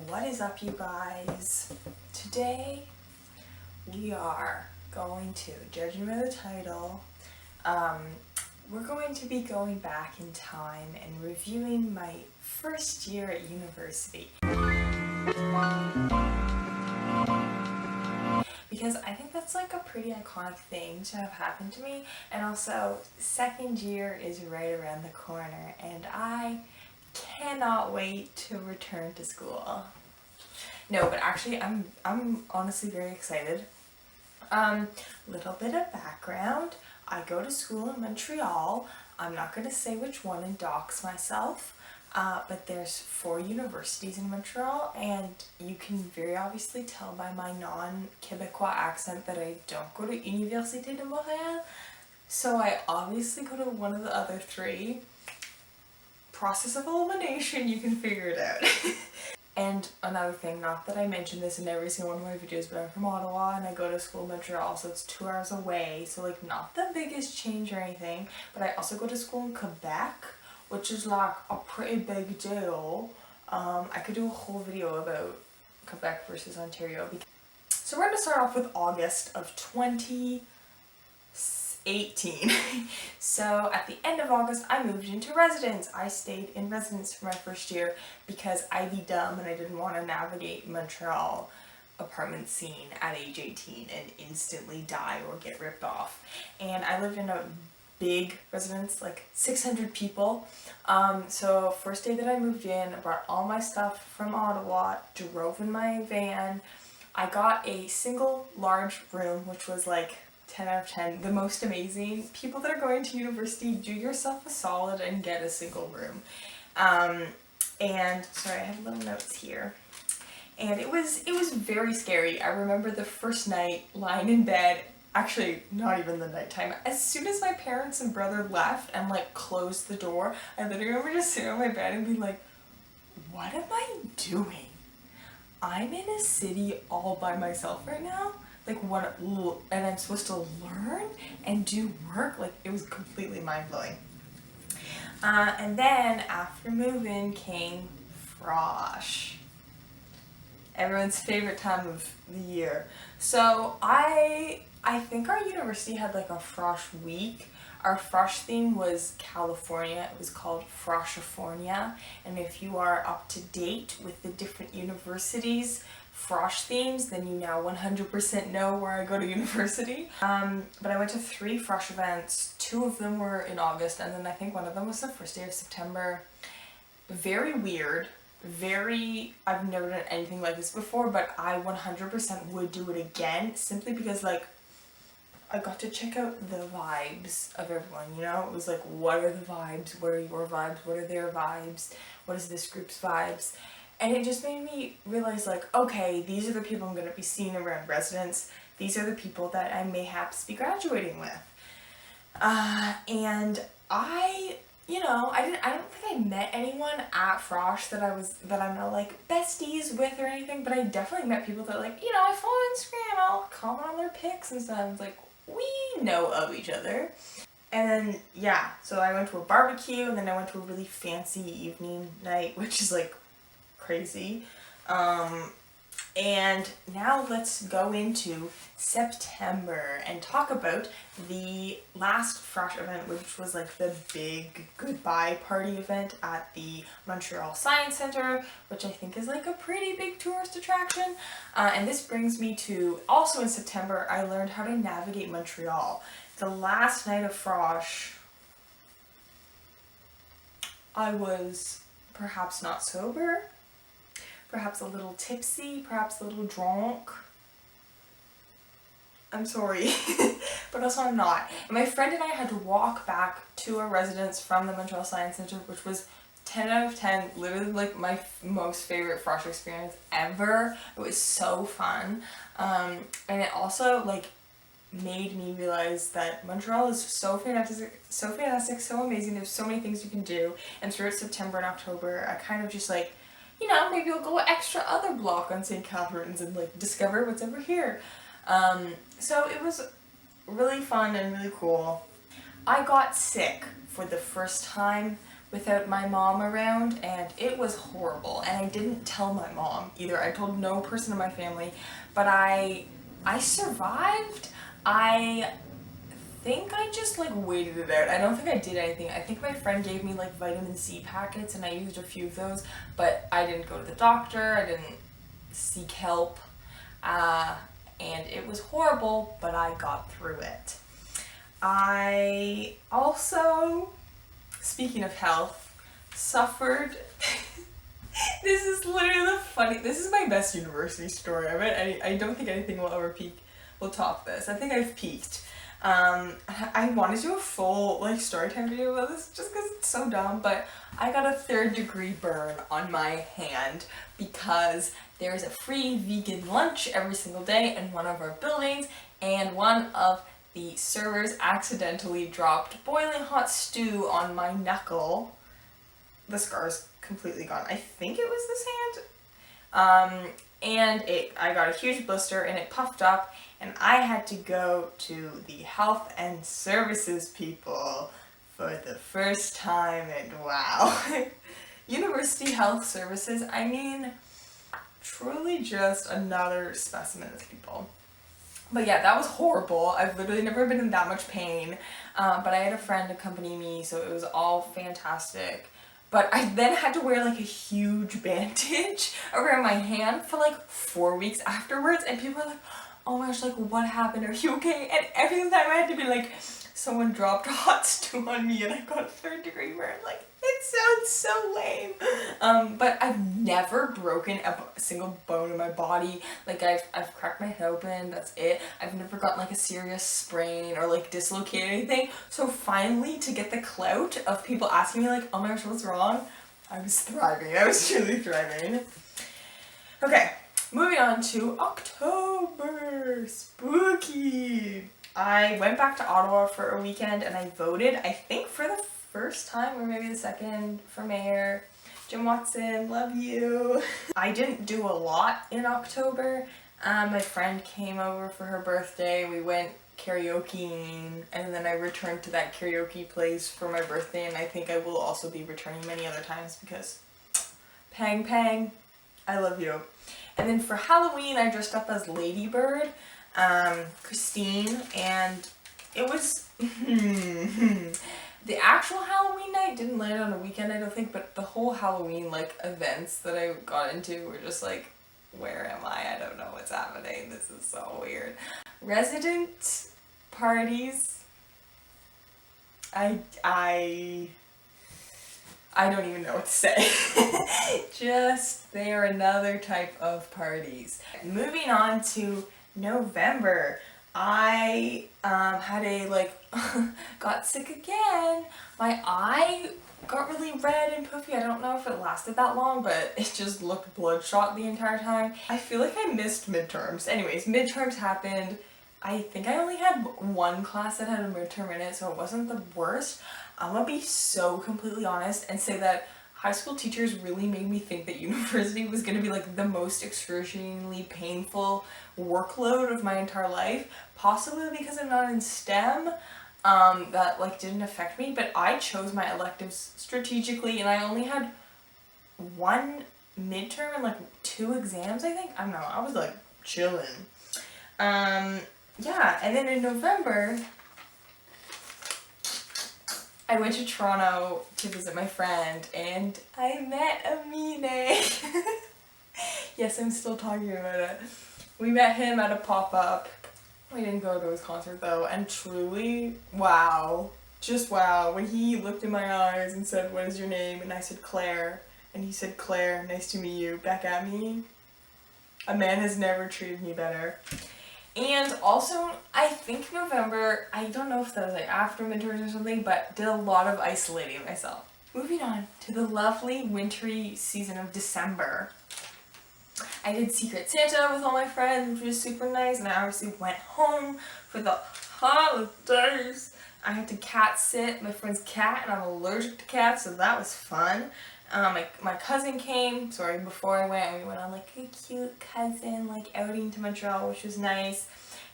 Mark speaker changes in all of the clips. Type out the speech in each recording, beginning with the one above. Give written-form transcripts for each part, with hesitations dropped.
Speaker 1: What is up, you guys? Today we are going to, judging by the title, we're going to be going back in time and reviewing my first year at university. Because I think that's like a pretty iconic thing to have happened to me, and also second year is right around the corner and I cannot wait to return to school. No, but actually I'm honestly very excited. Little bit of background. I go to school in Montreal. I'm not going to say which one and dox myself, but there's 4 universities in Montreal, and you can very obviously tell by my non-Quebecois accent that I don't go to Université de Montréal, so I obviously go to one of the other 3. Process of elimination, you can figure it out. And another thing, not that I mentioned this in every single one of my videos, but I'm from Ottawa and I go to school in Montreal, so it's 2 hours away, so like not the biggest change or anything, but I also go to school in Quebec, which is like a pretty big deal. I could do a whole video about Quebec versus Ontario. So we're going to start off with August of 2018. So at the end of August I moved into residence. I stayed in residence for my first year because I be dumb and I didn't want to navigate Montreal apartment scene at age 18 and instantly die or get ripped off. And I lived in a big residence, like 600 people. So first day that I moved in, I brought all my stuff from Ottawa, drove in my van. I got a single large room, which was like 10 out of 10, the most amazing. People that are going to university, do yourself a solid and get a single room. And sorry, I have little notes here. And it was very scary. I remember the first night lying in bed, actually not even the nighttime. As soon as my parents and brother left and like closed the door, I literally remember just sitting on my bed and being like, what am I doing? I'm in a city all by myself right now. Like what, and I'm supposed to learn and do work. Like it was completely mind-blowing. And then after moving came frosh, everyone's favorite time of the year. So I think our university had like a frosh week. Our frosh theme was California. It was called Froshifornia, and if you are up to date with the different universities frosh themes, then you now 100% know where I go to university. But I went to 3 frosh events. 2 of them were in August, and then I think one of them was the first day of September. Very weird. I've never done anything like this before, but I 100% would do it again, simply because like I got to check out the vibes of everyone, you know? It was like, what are the vibes? What are your vibes? What are their vibes? What is this group's vibes? And it just made me realize like, okay, these are the people I'm going to be seeing around residence. These are the people that I mayhaps be graduating with. And I don't think I met anyone at frosh that I'm not like besties with or anything, but I definitely met people that like, I follow Instagram, I'll comment on their pics and stuff. It's like, we know of each other. And then, yeah, so I went to a barbecue, and then I went to a really fancy evening night, which is like crazy. And now let's go into September and talk about the last frosh event, which was like the big goodbye party event at the Montreal Science Centre, which I think is like a pretty big tourist attraction. And this brings me to, also in September, I learned how to navigate Montreal. The last night of frosh, I was perhaps not sober, perhaps a little tipsy, perhaps a little drunk. I'm sorry, but also I'm not. And my friend and I had to walk back to our residence from the Montreal Science Centre, which was 10 out of 10, literally like my most favorite frosh experience ever. It was so fun. And it also like made me realize that Montreal is so fantastic, so amazing. There's so many things you can do. And throughout September and October, I kind of just like, maybe I'll go extra other block on St. Catharines and like discover what's over here. So it was really fun and really cool. I got sick for the first time without my mom around, and it was horrible. And I didn't tell my mom either. I told no person in my family, but I survived. I think I just like waited it out. I don't think I did anything. I think my friend gave me like vitamin C packets and I used a few of those, but I didn't go to the doctor. I didn't seek help. And it was horrible, but I got through it. I also, speaking of health, suffered. This is literally this is my best university story. I don't think anything will ever will top this. I think I've peaked. I want to do a full like story time video about this just because it's so dumb, but I got a 3rd degree burn on my hand because there's a free vegan lunch every single day in one of our buildings, and one of the servers accidentally dropped boiling hot stew on my knuckle. The scar's completely gone. I think it was this hand. And I got a huge blister and it puffed up, and I had to go to the health and services people for the first time, and wow. University health services, I mean, truly just another specimen of people. But yeah, that was horrible. I've literally never been in that much pain, but I had a friend accompany me, so it was all fantastic. But I then had to wear like a huge bandage around my hand for like 4 weeks afterwards, and people were like, oh my gosh, like what happened? Are you okay? And every time I had to be like, someone dropped hot stew on me and I got a 3rd degree burn. Like, it sounds so lame. But I've never broken a single bone in my body. Like I've cracked my head open, that's it. I've never gotten like a serious sprain or like dislocated anything. So finally, to get the clout of people asking me like, oh my gosh, what's wrong? I was thriving. I was truly thriving. Okay, moving on to October. Spooky. I went back to Ottawa for a weekend and I voted, I think for the first time or maybe the second, for mayor. Jim Watson, love you. I didn't do a lot in October. My friend came over for her birthday. We went karaokeing, and then I returned to that karaoke place for my birthday, and I think I will also be returning many other times because pang pang, I love you. And then for Halloween, I dressed up as Lady Bird, Christine, and it was the actual Halloween night didn't land on a weekend, I don't think, but the whole Halloween like events that I got into were just like, where am I? I don't know what's happening. This is so weird. Resident parties. I don't even know what to say. Just, they are another type of parties. Moving on to November. I had got sick again. My eye got really red and puffy. I don't know if it lasted that long, but it just looked bloodshot the entire time. I feel like I missed midterms. Anyways, midterms happened. I think I only had one class that had a midterm in it, so it wasn't the worst. I'm gonna be so completely honest and say that high school teachers really made me think that university was gonna be like the most excruciatingly painful workload of my entire life, possibly because I'm not in STEM. That like didn't affect me, but I chose my electives strategically and I only had one midterm and like 2 exams, I think. I don't know, I was like chilling. Yeah, and then in November, I went to Toronto to visit my friend and I met Amine. Yes, I'm still talking about it. We met him at a pop-up. We didn't go to his concert though, and truly, wow. Just wow. When he looked in my eyes and said, what is your name? And I said, Claire. And he said, Claire, nice to meet you, back at me. A man has never treated me better. And also, I think November, I don't know if that was like after midterms or something, but did a lot of isolating myself. Moving on to the lovely wintry season of December. I did Secret Santa with all my friends, which was super nice, and I obviously went home for the holidays. I had to cat sit my friend's cat, and I'm allergic to cats, so that was fun. My cousin came, before I went, we went on like a cute cousin like outing to Montreal, which was nice.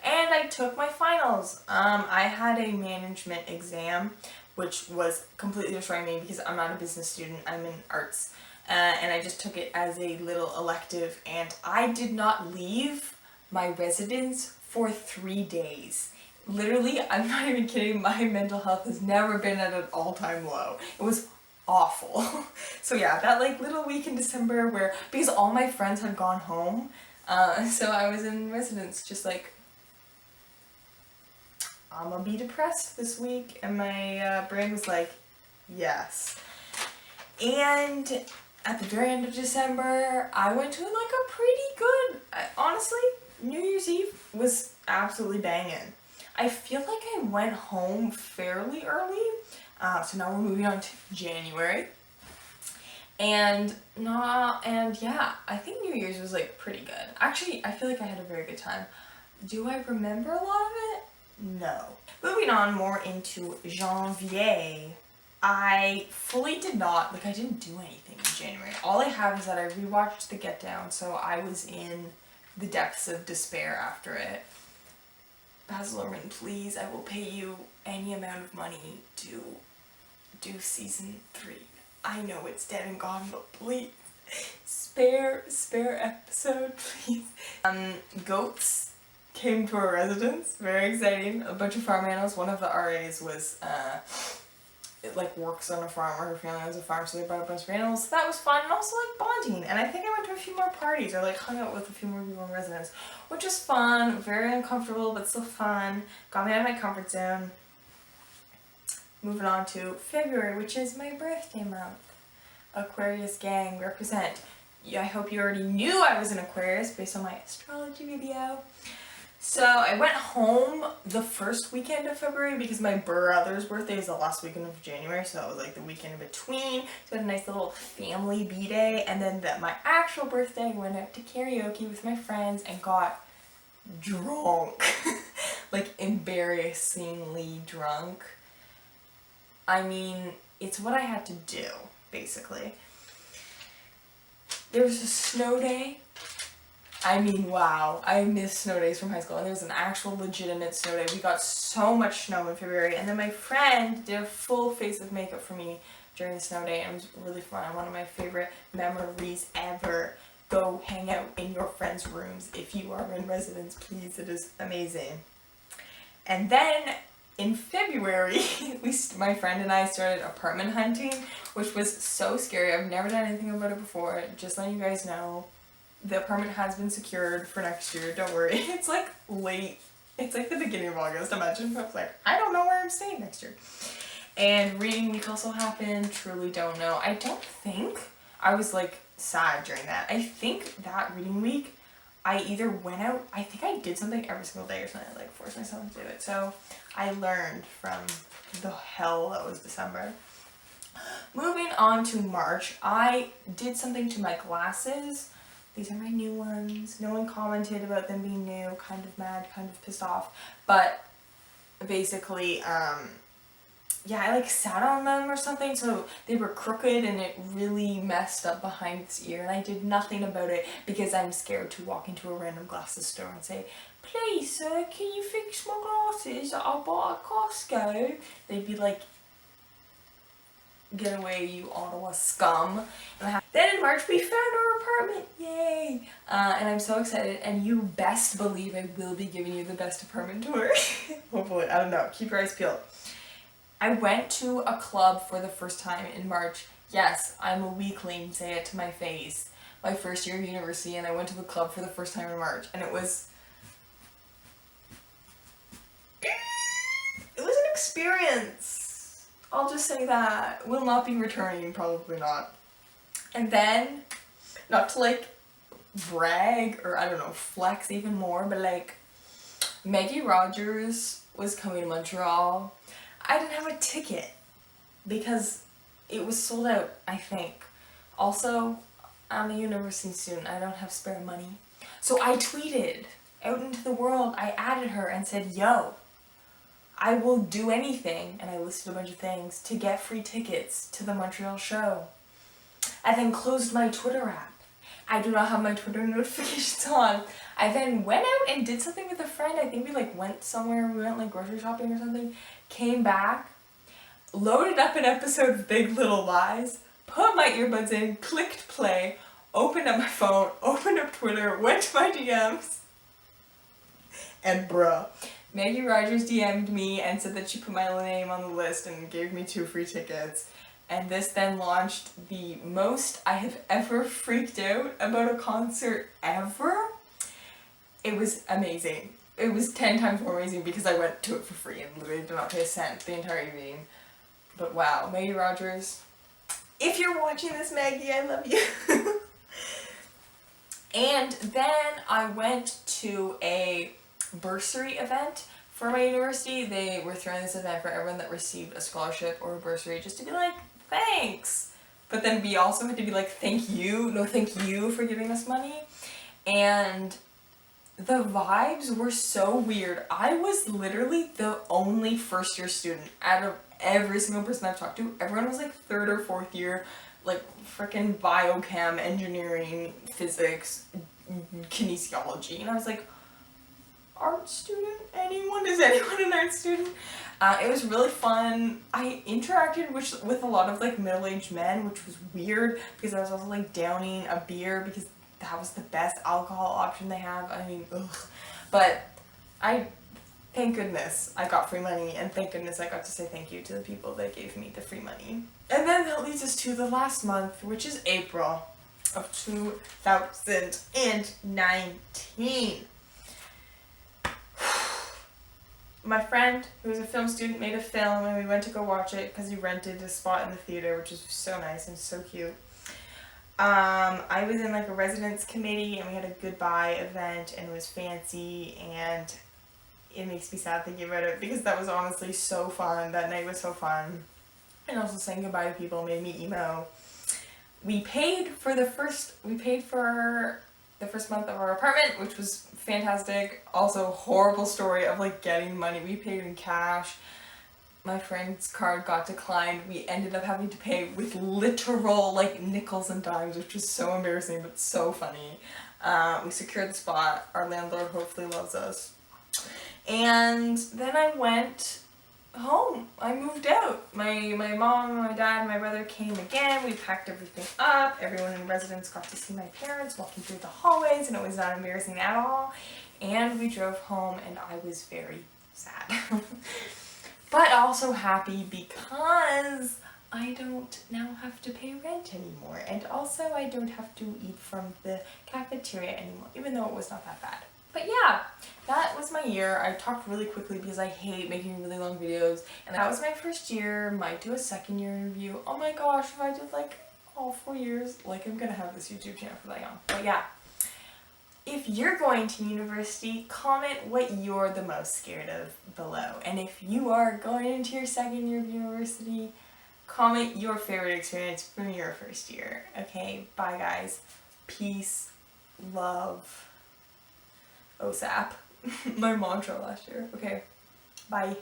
Speaker 1: And I took my finals. I had a management exam, which was completely destroying me because I'm not a business student, I'm in arts. And I just took it as a little elective, and I did not leave my residence for 3 days. Literally, I'm not even kidding, my mental health has never been at an all-time low. It was awful. So yeah, that like little week in December where, because all my friends had gone home, so I was in residence just like, I'm gonna be depressed this week, and my brain was like, yes. And at the very end of December, I went to like a pretty good, honestly, New Year's Eve was absolutely banging. I feel like I went home fairly early, so now we're moving on to January. And yeah, I think New Year's was like pretty good. Actually, I feel like I had a very good time. Do I remember a lot of it? No. Moving on more into Janvier, I fully did not, like I didn't do anything in January. All I have is that I rewatched The Get Down, so I was in the depths of despair after it. Baz Luhrmann, please, I will pay you any amount of money to do season 3. I know it's dead and gone, but please, spare episode, please. Goats came to our residence, very exciting. A bunch of farm animals. One of the RAs was, it like works on a farm, or her family owns a farm, so they brought a bunch of animals. So that was fun, and also like bonding. And I think I went to a few more parties, or like hung out with a few more people in residence, which is fun, very uncomfortable, but still fun. Got me out of my comfort zone. Moving on to February, which is my birthday month. Aquarius gang, represent. I hope you already knew I was an Aquarius based on my astrology video. So I went home the first weekend of February because my brother's birthday is the last weekend of January, so that was like the weekend in between. So I had a nice little family B-day, and then my actual birthday, I went out to karaoke with my friends and got drunk. Like embarrassingly drunk. I mean, it's what I had to do, basically. There was a snow day. I mean, wow, I miss snow days from high school, and there was an actual legitimate snow day. We got so much snow in February, and then my friend did a full face of makeup for me during the snow day, and it was really fun. One of my favorite memories ever. Go hang out in your friends' rooms if you are in residence, please. It is amazing. And then in February, my friend and I started apartment hunting, which was so scary. I've never done anything about it before. Just letting you guys know, the apartment has been secured for next year. Don't worry. It's like late. It's like the beginning of August. Imagine if I was like, I don't know where I'm staying next year. And reading week also happened. Truly don't know. I don't think I was like sad during that. I think that reading week, I either went out, I think I did something every single day or something, like forced myself to do it. So I learned from the hell that was December. Moving on to March, I did something to my glasses. These are my new ones. No one commented about them being new, kind of mad, kind of pissed off. But basically, yeah, I like sat on them or something, so they were crooked and it really messed up behind this ear, and I did nothing about it because I'm scared to walk into a random glasses store and say, please sir, can you fix my glasses that I bought at Costco? They'd be like, get away, you Ottawa scum. Then in March we found our apartment, yay! And I'm so excited, and you best believe I will be giving you the best apartment tour. Hopefully, I don't know, keep your eyes peeled. I went to a club for the first time in March. Yes, I'm a weakling, say it to my face. My first year of university, and I went to the club for the first time in March, and it was an experience. I'll just say that. Will not be returning, probably not. And then, not to like brag or I don't know, flex even more, but like Maggie Rogers was coming to Montreal. I didn't have a ticket because it was sold out, I think. Also, I'm a university student. I don't have spare money. So I tweeted out into the world. I added her and said, yo, I will do anything, and I listed a bunch of things, to get free tickets to the Montreal show. I then closed my Twitter app. I do not have my Twitter notifications on. I then went out and did something with a friend. I think we like went somewhere, we went like grocery shopping or something, came back, loaded up an episode of Big Little Lies, put my earbuds in, clicked play, opened up my phone, opened up Twitter, went to my DMs, and bruh, Maggie Rogers DM'd me and said that she put my name on the list and gave me 2 free tickets. And this then launched the most I have ever freaked out about a concert ever. It was amazing. It was 10 times more amazing because I went to it for free and literally did not pay a cent the entire evening. But wow, Maggie Rogers, if you're watching this, Maggie, I love you. And then I went to a bursary event for my university. They were throwing this event for everyone that received a scholarship or a bursary just to be like, thanks. But then we also had to be like, thank you for giving us money. And the vibes were so weird. I was literally the only first year student out of every single person I've talked to. Everyone was like 3rd or 4th year, like frickin' biochem, engineering, physics, kinesiology. And I was like, art student? Is anyone an art student? It was really fun. I interacted with a lot of like middle-aged men, which was weird because I was also like downing a beer because that was the best alcohol option they have. I mean, ugh. But thank goodness I got free money, and thank goodness I got to say thank you to the people that gave me the free money. And then that leads us to the last month, which is April of 2019. My friend, who was a film student, made a film and we went to go watch it because he rented a spot in the theater, which was so nice and so cute. I was in like a residence committee and we had a goodbye event and it was fancy, and it makes me sad thinking about it because that was honestly so fun. That night was so fun. And also saying goodbye to people made me emo. We paid for the first month of our apartment, which was fantastic. Also, horrible story of like getting money. We paid in cash. My friend's card got declined. We ended up having to pay with literal like nickels and dimes, which was so embarrassing but so funny. We secured the spot. Our landlord hopefully loves us. And then I went home. I moved out. My mom, my dad, and my brother came again. We packed everything up. Everyone in residence got to see my parents walking through the hallways, and it was not embarrassing at all. And we drove home, and I was very sad. But also happy because I don't now have to pay rent anymore. And also I don't have to eat from the cafeteria anymore, even though it was not that bad. But yeah, that was my year. I talked really quickly because I hate making really long videos. And that was my first year. Might do a second year review. Oh my gosh, if I did like all 4 years, like I'm gonna have this YouTube channel for that long. But yeah, if you're going to university, comment what you're the most scared of below. And if you are going into your second year of university, comment your favorite experience from your first year. Okay, bye guys. Peace, love, OSAP. My mantra last year. Okay, bye.